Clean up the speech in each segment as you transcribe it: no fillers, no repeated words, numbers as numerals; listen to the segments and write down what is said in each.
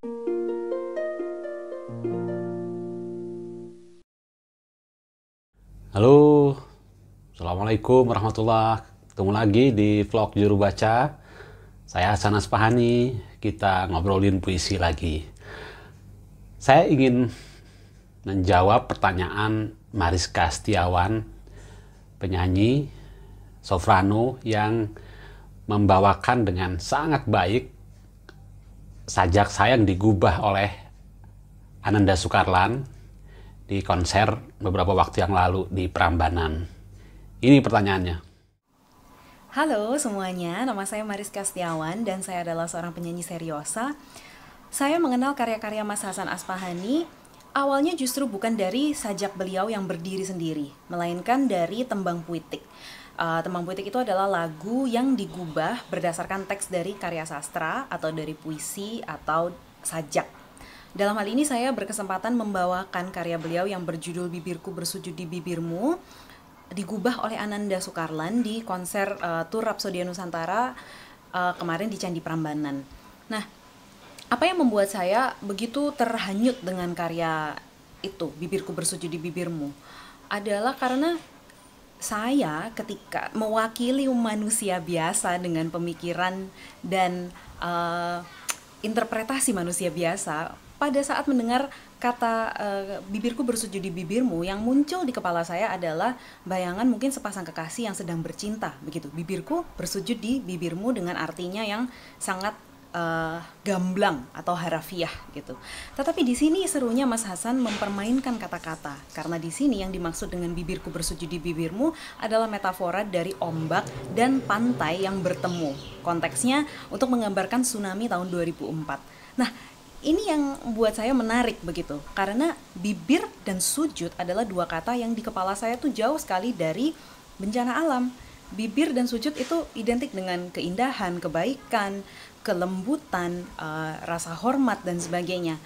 Halo, Assalamualaikum warahmatullahi wabarakatuh. Ketemu lagi di vlog Juru Baca. Saya Hasan Aspahani, kita ngobrolin puisi lagi. Saya ingin menjawab pertanyaan Mariska Setiawan, penyanyi soprano yang membawakan dengan sangat baik sajak sayang digubah oleh Ananda Soekarlan di konser beberapa waktu yang lalu di Prambanan. Ini pertanyaannya. Halo semuanya, nama saya Mariska Setiawan dan saya adalah seorang penyanyi seriosa. Saya mengenal karya-karya Mas Hasan Aspahani awalnya justru bukan dari sajak beliau yang berdiri sendiri, melainkan dari tembang puitik. Tembang puitik itu adalah lagu yang digubah berdasarkan teks dari karya sastra atau dari puisi atau sajak. Dalam hal ini saya berkesempatan membawakan karya beliau yang berjudul Bibirku Bersujud di Bibirmu, digubah oleh Ananda Soekarlan di konser Tour Rhapsody Nusantara kemarin di Candi Prambanan. Nah, apa yang membuat saya begitu terhanyut dengan karya itu, Bibirku Bersujud di Bibirmu, adalah karena saya ketika mewakili manusia biasa dengan pemikiran dan interpretasi manusia biasa, pada saat mendengar kata bibirku bersujud di bibirmu, yang muncul di kepala saya adalah bayangan mungkin sepasang kekasih yang sedang bercinta, begitu. Bibirku bersujud di bibirmu dengan artinya yang sangat gamblang atau harafiah gitu. Tetapi di sini serunya Mas Hasan mempermainkan kata-kata, karena di sini yang dimaksud dengan bibirku bersujud di bibirmu adalah metafora dari ombak dan pantai yang bertemu. Konteksnya untuk menggambarkan tsunami tahun 2004. Nah, ini yang buat saya menarik begitu, karena bibir dan sujud adalah dua kata yang di kepala saya tuh jauh sekali dari bencana alam. Bibir dan sujud itu identik dengan keindahan, kebaikan, kelembutan, rasa hormat dan sebagainya.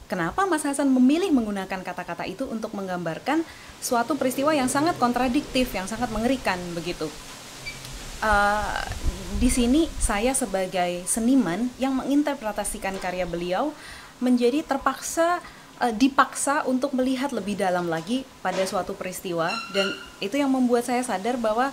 Kenapa Mas Hasan memilih menggunakan kata-kata itu untuk menggambarkan suatu peristiwa yang sangat kontradiktif, yang sangat mengerikan begitu? Di sini saya sebagai seniman yang menginterpretasikan karya beliau menjadi dipaksa untuk melihat lebih dalam lagi pada suatu peristiwa, dan itu yang membuat saya sadar bahwa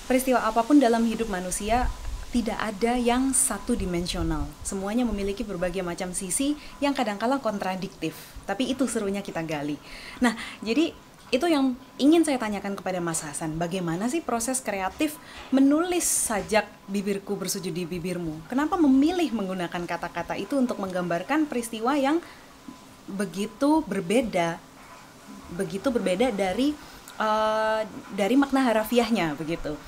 peristiwa apapun dalam hidup manusia tidak ada yang satu dimensional. Semuanya memiliki berbagai macam sisi yang kadang-kala kontradiktif. Tapi itu serunya kita gali. Nah, jadi itu yang ingin saya tanyakan kepada Mas Hasan. Bagaimana sih proses kreatif menulis sajak bibirku bersujud di bibirmu? Kenapa memilih menggunakan kata-kata itu untuk menggambarkan peristiwa yang begitu berbeda dari makna harafiahnya begitu?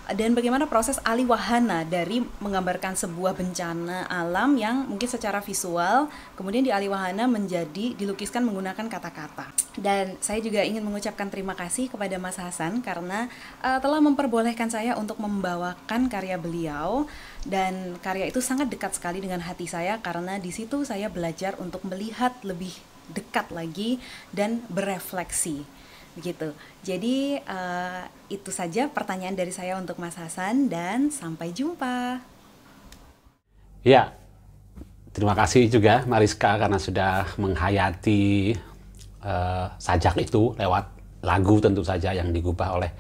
Dan bagaimana proses alih wahana dari menggambarkan sebuah bencana alam yang mungkin secara visual kemudian dialih wahana menjadi dilukiskan menggunakan kata-kata. Dan saya juga ingin mengucapkan terima kasih kepada Mas Hasan karena telah memperbolehkan saya untuk membawakan karya beliau, dan karya itu sangat dekat sekali dengan hati saya karena di situ saya belajar untuk melihat lebih dekat lagi dan berefleksi. Begitu. Jadi itu saja pertanyaan dari saya untuk Mas Hasan, dan sampai jumpa. Ya, terima kasih juga Mariska karena sudah menghayati sajak itu lewat lagu tentu saja yang digubah oleh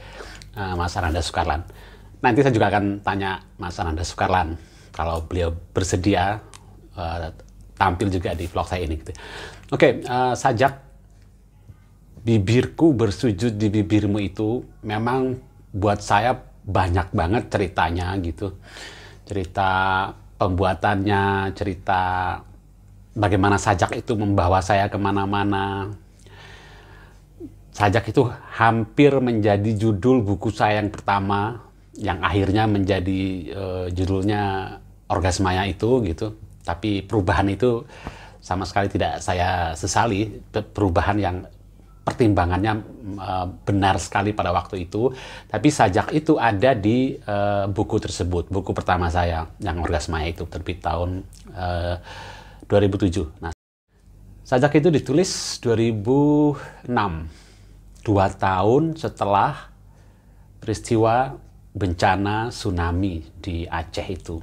Mas Ananda Soekarlan. Nanti saya juga akan tanya Mas Ananda Soekarlan kalau beliau bersedia tampil juga di vlog saya ini. Gitu. Oke, sajak Bibirku Bersujud di Bibirmu itu memang buat saya banyak banget ceritanya gitu. Cerita pembuatannya, cerita bagaimana sajak itu membawa saya kemana-mana. Sajak itu hampir menjadi judul buku saya yang pertama, yang akhirnya menjadi judulnya Orgasmaya itu gitu. Tapi perubahan itu sama sekali tidak saya sesali, perubahan yang pertimbangannya benar sekali pada waktu itu. Tapi sajak itu ada di buku tersebut, buku pertama saya yang Orgasmaya itu terbit tahun 2007. Nah, sajak itu ditulis 2006, 2 tahun setelah peristiwa bencana tsunami di Aceh itu.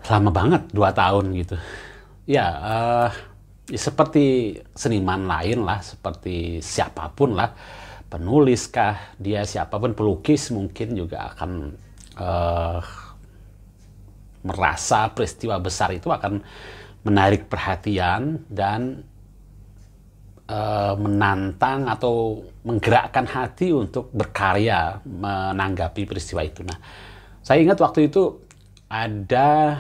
lama banget, 2 tahun gitu. Ya, ya seperti seniman lain lah, seperti siapapun lah, penulis kah, dia siapapun, pelukis mungkin juga akan merasa peristiwa besar itu akan menarik perhatian dan menantang atau menggerakkan hati untuk berkarya menanggapi peristiwa itu. Nah, saya ingat waktu itu ada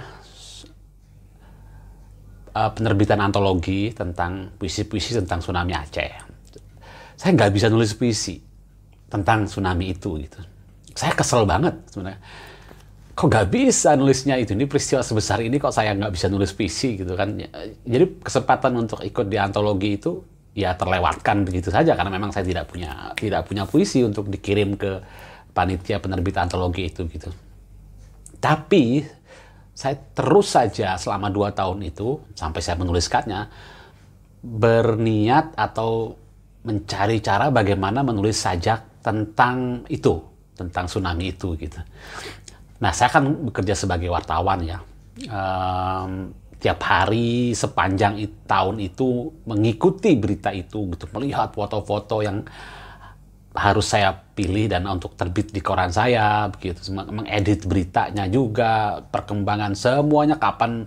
penerbitan antologi tentang puisi-puisi tentang tsunami Aceh. Saya nggak bisa nulis puisi tentang tsunami itu gitu. Saya kesel banget sebenarnya. Kok nggak bisa nulisnya itu? Ini peristiwa sebesar ini kok saya nggak bisa nulis puisi gitu kan? Jadi kesempatan untuk ikut di antologi itu ya terlewatkan begitu saja karena memang saya tidak punya puisi untuk dikirim ke panitia penerbit antologi itu gitu. Tapi saya terus saja selama 2 tahun itu sampai saya menuliskannya berniat atau mencari cara bagaimana menulis sajak tentang itu, tentang tsunami itu gitu. Nah, saya kan bekerja sebagai wartawan ya. Tiap hari sepanjang tahun itu mengikuti berita itu gitu, melihat foto-foto yang harus saya pilih dan untuk terbit di koran saya begitu, mengedit beritanya juga, perkembangan semuanya kapan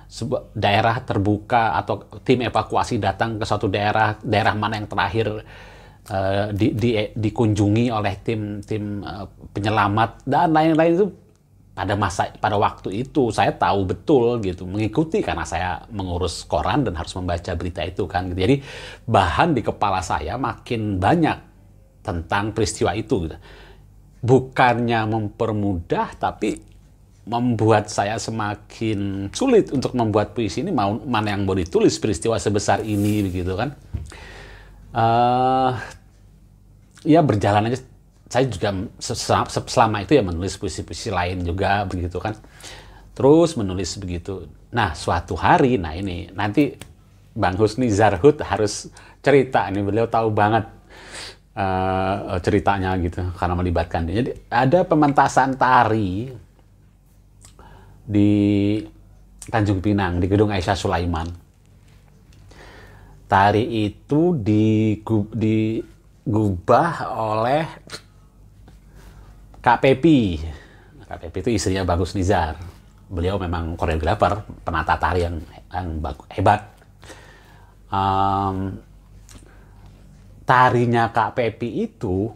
sebuah daerah terbuka atau tim evakuasi datang ke suatu daerah mana yang terakhir dikunjungi oleh tim penyelamat dan lain-lain itu. Pada waktu itu saya tahu betul gitu, mengikuti karena saya mengurus koran dan harus membaca berita itu kan. Jadi bahan di kepala saya makin banyak tentang peristiwa itu gitu. Bukannya mempermudah tapi membuat saya semakin sulit untuk membuat puisi ini, mana yang mau ditulis peristiwa sebesar ini begitu kan. Ya berjalan aja. Saya juga selama itu ya menulis puisi-puisi lain juga begitu kan. Terus menulis begitu. Nah, suatu hari, nah ini nanti Bang Husni Zarhud harus cerita. Ini beliau tahu banget ceritanya gitu karena melibatkan dia. Jadi ada pementasan tari di Tanjung Pinang di Gedung Aisyah Sulaiman. Tari itu digubah oleh Kak Pepi. Kak Pepi itu istrinya Bagus Nizar. Beliau memang koreografer, penata tari yang hebat. Tarinya Kak Pepi itu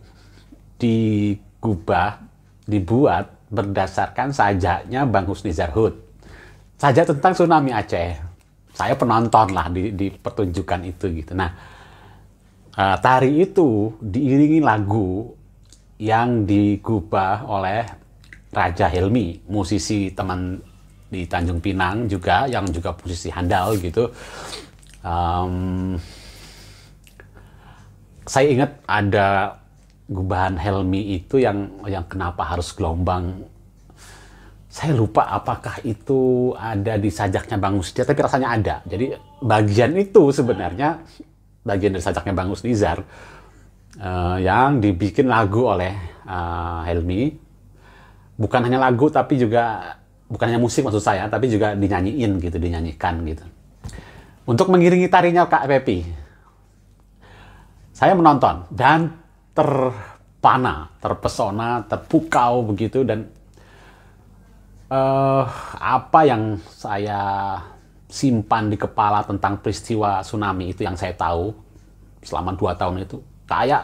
dibuat berdasarkan sajaknya Bang Husni Zarhud. Sajak tentang tsunami Aceh. Saya penonton lah di pertunjukan itu gitu. Nah, tari itu diiringi lagu yang digubah oleh Raja Helmi, musisi teman di Tanjung Pinang juga, yang juga musisi handal gitu. Saya ingat ada gubahan Helmi itu yang kenapa harus gelombang. Saya lupa apakah itu ada di sajaknya Bang Husni, tapi rasanya ada. Jadi bagian itu sebenarnya bagian dari sajaknya Bang Husnizar. Yang dibikin lagu oleh Helmi. Bukan hanya lagu tapi juga bukan hanya musik maksud saya, tapi juga dinyanyikan gitu. Untuk mengiringi tarinya Kak Pepi. Saya menonton dan terpesona, terpukau begitu dan apa yang saya simpan di kepala tentang peristiwa tsunami itu yang saya tahu selama 2 tahun itu kayak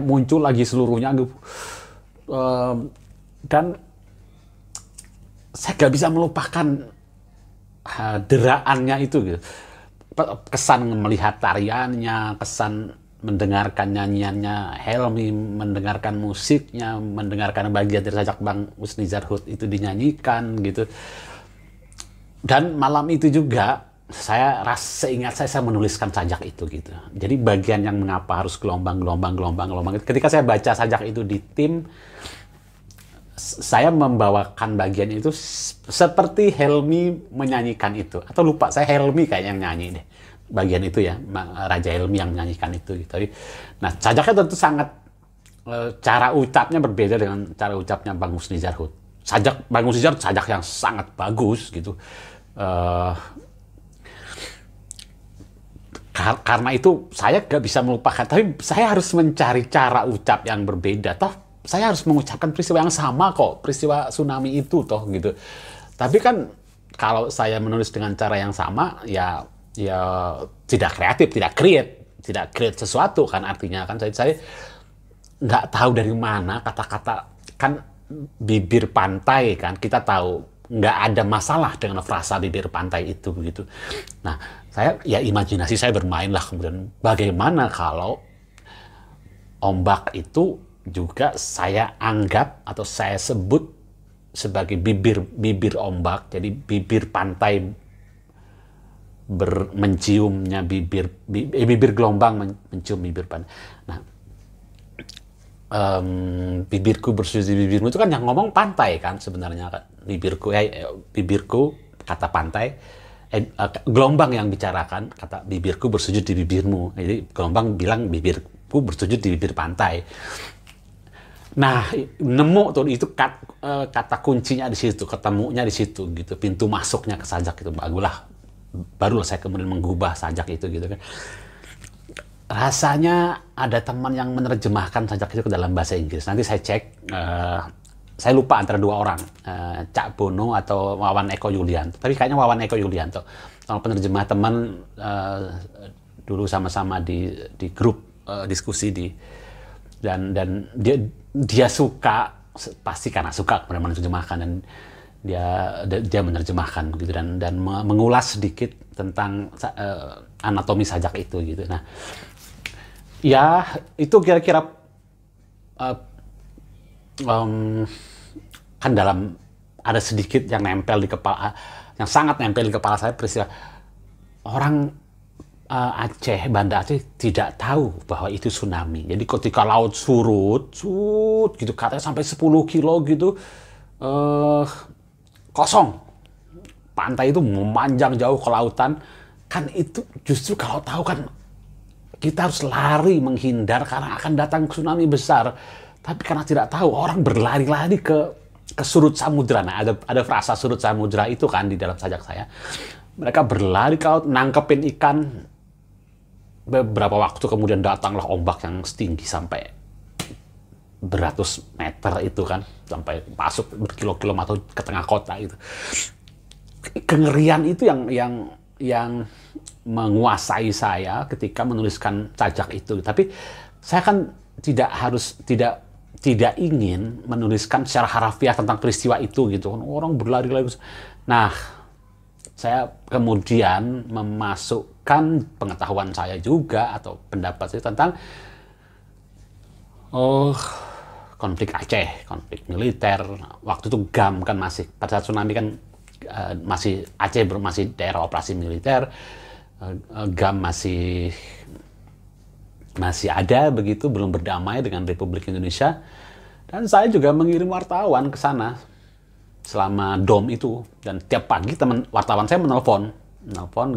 muncul lagi seluruhnya gitu. Dan saya gak bisa melupakan deraannya itu gitu. Kesan melihat tariannya, kesan mendengarkan nyanyiannya Helmi, mendengarkan musiknya, mendengarkan bagian dari sajak Bang Husni Zarhud itu dinyanyikan gitu. Dan malam itu juga saya ingat saya menuliskan sajak itu gitu. Jadi bagian yang mengapa harus gelombang. Ketika saya baca sajak itu di tim, saya membawakan bagian itu seperti Helmi menyanyikan itu. Atau lupa, saya Helmi kayaknya yang nyanyi deh. Bagian itu ya, Raja Helmi yang menyanyikan itu gitu. Nah, sajaknya tentu sangat cara ucapnya berbeda dengan cara ucapnya Bang Husni Zarhud. sajak Bangun Sijar sajak yang sangat bagus gitu. Eh, karena itu saya nggak bisa melupakan, tapi saya harus mencari cara ucap yang berbeda. Toh saya harus mengucapkan peristiwa yang sama kok, peristiwa tsunami itu toh gitu. Tapi kan kalau saya menulis dengan cara yang sama, ya tidak kreatif, tidak create sesuatu kan, artinya kan saya nggak tahu dari mana kata-kata, kan bibir pantai kan, kita tahu nggak ada masalah dengan frasa bibir pantai itu begitu. Nah, imajinasi saya bermain lah, kemudian bagaimana kalau ombak itu juga saya anggap atau saya sebut sebagai bibir ombak, jadi bibir pantai menciumnya bibir gelombang mencium bibir pantai. Nah, bibirku bersujud di bibirmu itu kan yang ngomong pantai kan sebenarnya kan. Bibirku kata pantai, gelombang yang bicarakan kata bibirku bersujud di bibirmu. Jadi gelombang bilang bibirku bersujud di bibir pantai. Nah, nemu tuh itu kata kuncinya di situ, ketemunya di situ gitu, pintu masuknya ke sajak itu. Barulah saya kemudian menggubah sajak itu gitu kan. Rasanya ada teman yang menerjemahkan sajak itu ke dalam bahasa Inggris. Nanti saya cek, saya lupa antara dua orang, Cak Bono atau Wawan Eko Yulianto. Tapi kayaknya Wawan Eko Yulianto. Kalau penerjemah teman dulu sama-sama di grup diskusi dan dia suka, pasti karena suka kemudian menerjemahkan, dan dia menerjemahkan gitu dan mengulas sedikit tentang anatomi sajak itu gitu. Nah, ya itu kira-kira kan dalam ada sedikit yang nempel di kepala, yang sangat nempel di kepala saya, peristiwa orang Aceh, Banda Aceh tidak tahu bahwa itu tsunami. Jadi ketika laut surut gitu, katanya sampai 10 kilo gitu, kosong. Pantai itu memanjang jauh ke lautan. Kan itu justru kalau tahu kan kita harus lari menghindar karena akan datang tsunami besar. Tapi karena tidak tahu, orang berlari-lari ke surut samudra. Nah, ada frasa surut samudra itu kan di dalam sajak saya. Mereka berlari ke laut, nangkepin ikan. Beberapa waktu kemudian datanglah ombak yang setinggi sampai beratus meter itu kan, sampai masuk berkilo-kilo ke tengah kota itu. Kengerian itu yang menguasai saya ketika menuliskan sajak itu. Tapi saya kan tidak ingin menuliskan secara harafiah tentang peristiwa itu gitu kan. Orang berlari-lari. Nah, saya kemudian memasukkan pengetahuan saya juga atau pendapat saya tentang konflik Aceh, konflik militer. Waktu itu GAM kan masih, pada saat tsunami kan masih Aceh masih daerah operasi militer, GAM masih ada begitu, belum berdamai dengan Republik Indonesia. Dan saya juga mengirim wartawan ke sana selama DOM itu, dan tiap pagi wartawan saya menelpon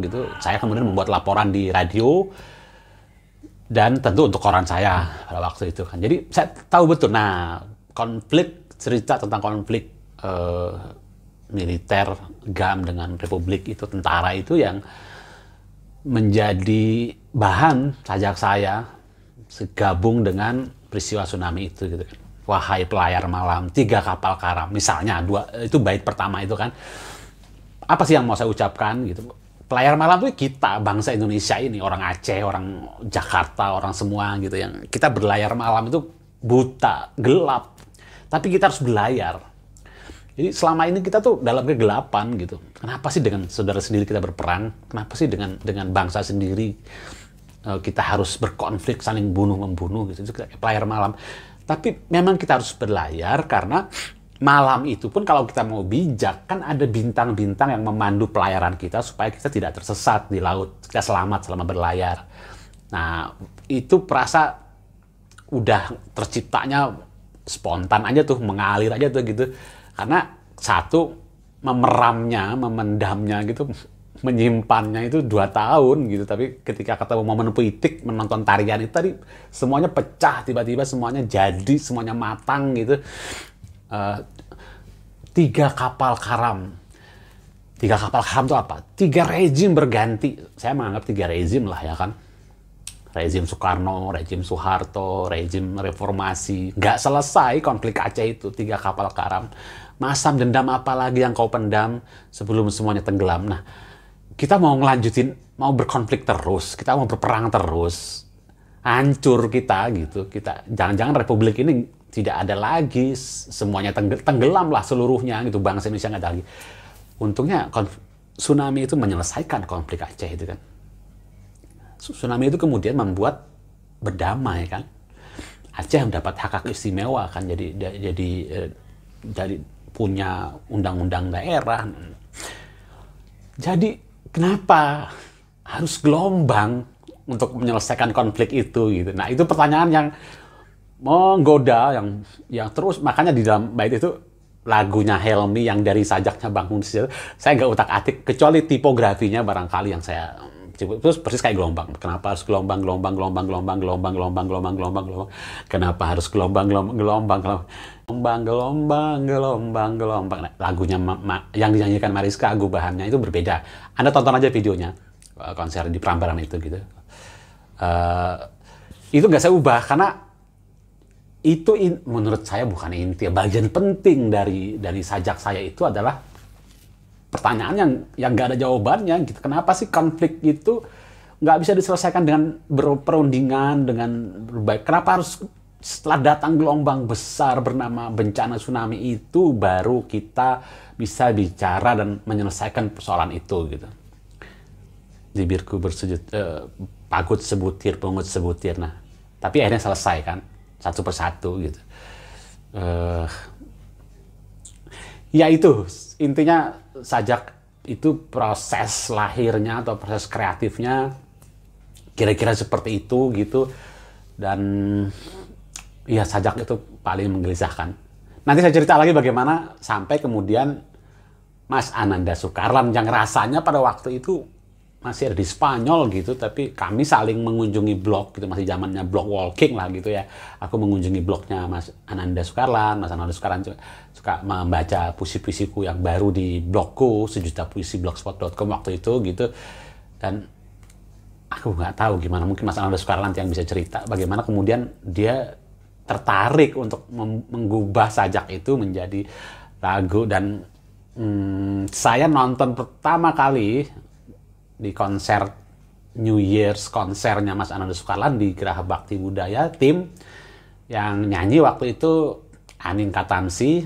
gitu. Saya kemudian membuat laporan di radio dan tentu untuk koran saya pada waktu itu kan. Jadi saya tahu betul. Nah, cerita tentang konflik militer GAM dengan Republik itu, tentara itu yang menjadi bahan sajak saya segabung dengan peristiwa tsunami itu gitu kan. Wahai pelayar malam, 3 kapal karam, misalnya itu bait pertama itu kan. Apa sih yang mau saya ucapkan gitu? Pelayar malam itu kita, bangsa Indonesia ini, orang Aceh, orang Jakarta, orang semua gitu, yang kita berlayar malam itu buta, gelap, tapi kita harus berlayar. Jadi selama ini kita tuh dalam kegelapan gitu. Kenapa sih dengan saudara sendiri kita berperang? Kenapa sih dengan bangsa sendiri kita harus berkonflik, saling bunuh-membunuh gitu? Itu pelayar malam. Tapi memang kita harus berlayar karena malam itu pun kalau kita mau bijak, kan ada bintang-bintang yang memandu pelayaran kita supaya kita tidak tersesat di laut. Kita selamat selama berlayar. Nah, itu perasa udah terciptanya spontan aja tuh, mengalir aja tuh gitu. Karena satu, memendamnya gitu, menyimpannya itu 2 tahun gitu. Tapi ketika ketemu momen politik, menonton tarian itu tadi, semuanya pecah, tiba-tiba semuanya jadi, semuanya matang gitu. 3 kapal karam. 3 kapal karam itu apa? 3 rezim berganti. Saya menganggap 3 rezim lah ya kan. Rezim Soekarno, rezim Soeharto, rezim reformasi. Nggak selesai konflik Aceh itu, 3 kapal karam. Masam dendam apa lagi yang kau pendam sebelum semuanya tenggelam. Nah, kita mau ngelanjutin, mau berkonflik terus, kita mau berperang terus. Hancur kita gitu. Kita jangan-jangan republik ini tidak ada lagi, semuanya tenggelam lah seluruhnya gitu, bangsa Indonesia nggak ada lagi. Untungnya tsunami itu menyelesaikan konflik Aceh itu kan. Tsunami itu kemudian membuat berdamai kan. Aceh mendapat hak istimewa kan, jadi punya undang-undang daerah. Jadi kenapa harus gelombang untuk menyelesaikan konflik itu gitu. Nah, itu pertanyaan yang menggoda, yang terus, makanya di dalam bait itu lagunya Helmi yang dari sajaknya Bangun Sejati, saya nggak utak-atik, kecuali tipografinya barangkali yang saya terus persis kayak gelombang. Kenapa harus gelombang? Kenapa harus gelombang? Nah, lagunya yang dinyanyikan Mariska Agubahannya itu berbeda. Anda tonton aja videonya, konser di Prambanan itu gitu. Itu nggak saya ubah karena itu menurut saya bukan inti, bagian penting dari sajak saya itu adalah pertanyaan yang nggak ada jawabannya gitu. Kenapa sih konflik itu nggak bisa diselesaikan dengan perundingan, dengan berbaik? Kenapa harus setelah datang gelombang besar bernama bencana tsunami itu baru kita bisa bicara dan menyelesaikan persoalan itu gitu? Bibirku bersujud, pagut sebutir, pungut sebutir. Nah, tapi akhirnya selesai kan, satu persatu gitu. Ya itu intinya, sajak itu proses lahirnya atau proses kreatifnya kira-kira seperti itu gitu. Dan ya sajak itu paling menggelisahkan. Nanti saya cerita lagi bagaimana sampai kemudian Mas Ananda Soekarlan yang rasanya pada waktu itu masih ada di Spanyol gitu, tapi kami saling mengunjungi blog gitu, masih zamannya blog walking lah gitu ya. Aku mengunjungi blognya Mas Ananda Soekarlan. Mas Ananda Soekarlan suka membaca puisi-puisiku yang baru di blogku, sejutapuisi.blogspot.com waktu itu gitu. Dan aku nggak tahu gimana, mungkin Mas Ananda Soekarlan yang bisa cerita bagaimana kemudian dia tertarik untuk mengubah sajak itu menjadi lagu. Dan saya nonton pertama kali di konser New Year's, konsernya Mas Ananda Soekarlan di Geraha Bakti Budaya, tim yang nyanyi waktu itu Anin Katamsi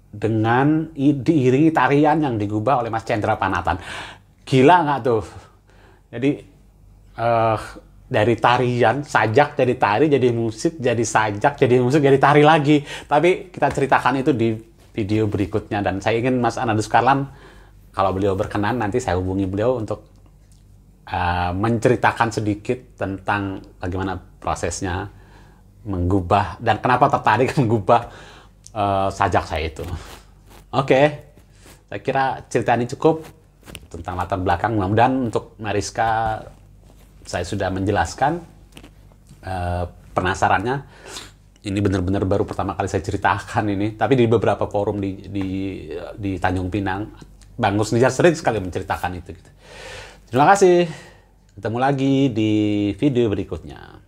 dengan diiringi tarian yang digubah oleh Mas Cendra Panatan. Gila nggak tuh? Jadi dari tarian, sajak jadi tari, jadi musik, jadi sajak, jadi musik, jadi tari lagi. Tapi kita ceritakan itu di video berikutnya. Dan saya ingin Mas Ananda Soekarlan, kalau beliau berkenan, nanti saya hubungi beliau untuk menceritakan sedikit tentang bagaimana prosesnya menggubah dan kenapa tertarik menggubah sajak saya itu. Oke, saya kira cerita ini cukup tentang latar belakang. Mudah-mudahan untuk Mariska saya sudah menjelaskan penasarannya. Ini benar-benar baru pertama kali saya ceritakan ini, tapi di beberapa forum di Tanjung Pinang, Bang Gus Nizar sering sekali menceritakan itu gitu. Terima kasih. Ketemu lagi di video berikutnya.